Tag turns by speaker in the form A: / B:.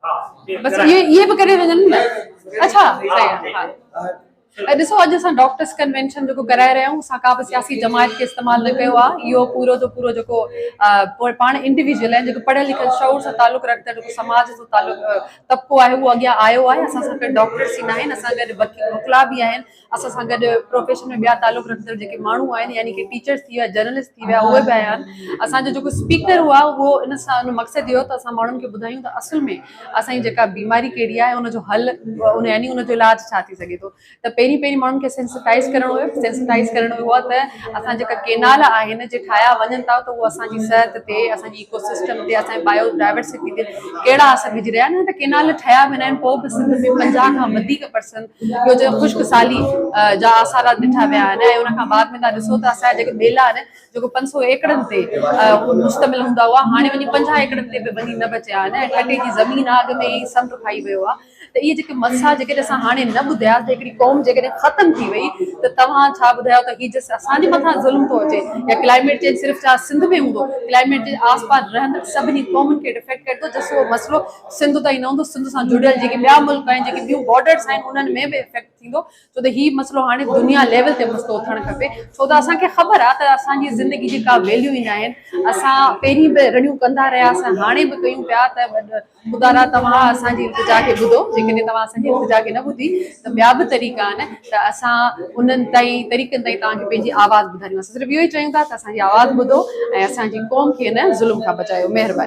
A: बस ये भी करे वञनि न। अच्छा सही आहे। हाँ ॾिसो अॼु असां डॉक्टर्स कन्वेंशन जेको कराए रहिया आहियूं असां का बि सियासी जमायत खे इस्तेमालु न कयो आहे। इहो पूरो जो पूरो जेको पाण इंडिविजुअल आहिनि जेको पढ़ियल लिखियल शौर सां तालुक़ु रखंदड़ जेको समाज सां तालुक़ु तबिको आहे उहो अॻियां आयो आहे। असां सां गॾु डॉक्टर्स ई न आहिनि, असां गॾु वकीला बि आहिनि, असां सां गॾु प्रोफेशन में ॿिया तालुक़ु रखंदड़ जेके माण्हू आहिनि यानी कि टीचर्स थी विया, जर्नलिस्ट थी विया, उहे बि आया आहिनि। असांजो जेको स्पीकर हुआ उहो इन सां उन मक़सदु इहो त असां माण्हुनि खे ॿुधायूं त असुल में असांजी जेका बीमारी कहिड़ी आहे उनजो हल उन यानी उनजो इलाजु छा थी सघे थो। त पहिरीं माण्हुनि खे सेंसिटाइज़ करणो हुयो। सेंसिटाइज़ करणो हुयो त असां जेका केनाल आहिनि जे ठाहिया वञनि था त उहो असांजी सिहत ते, असांजी इकोसिस्टम ते, असांजी बायोडाइवर्सिटी ते कहिड़ा असर विझी रहिया आहिनि। त केनाल ठहिया वेंदा आहिनि पोइ बि सिंध में 50 खां वधीक % इहो जो ख़ुश्क साली जा आसार ॾिठा विया आहिनि। ऐं उनखां बाद में तव्हां ॾिसो त असांजा जेके ॿेला आहिनि जेको 500 एकड़नि ते मुश्तमिल हूंदा हुआ हाणे वञी 50 एकड़नि ते बि वञी न बचिया आहिनि ऐं टटे जी ज़मीन आहे अॻ में ई समुंड खाई वियो आहे। त इहे जेके मसा जेकॾहिं असां हाणे न ॿुधिया त हिकिड़ी क़ौम जेकॾहिं ख़तमु थी वई त तव्हां छा ॿुधायो त हीअ जस्ट असांजे मथां ज़ुल्म थो अचे या क्लाइमेट चेंज सिर्फ़ु छा सिंध में हूंदो, क्लाइमेट चेंज आस पास रहंदड़ सभिनी क़ौमुनि खे डिफेक्ट करे थो। जस्ट उहो मसइलो सिंध ताईं न हूंदो, सिंध सां जुड़ियल जेके ॿिया मुल्क आहिनि जेके ॿियूं बॉर्डर्स आहिनि उन्हनि में बि इफेक्ट थींदो। छो त हीउ मसइलो हाणे दुनिया लेवल ते मसइलो थियणु खपे। छो त असांखे ख़बर आहे त असांजी ज़िंदगी जी का वैल्यू ई न आहिनि। असां पहिरीं बि रड़ियूं कंदा रहियासीं, हाणे बि कयूं पिया। त ख़ुदा तव्हां असांजी इल्तिजा खे ॿुधो। जेकॾहिं तव्हां असांजी इल्तिजा खे न ॿुधी त ॿिया बि तरीक़ा आहिनि त असां उन्हनि तरीक़नि ताईं तव्हांखे पंहिंजी आवाज़ ॿुधायूं। असां सिर्फ़ु इहो ई चयूं था त असांजी आवाज़ ॿुधो ऐं असांजी क़ौम खे न ज़ुल्म खां बचायो। महिरबानी।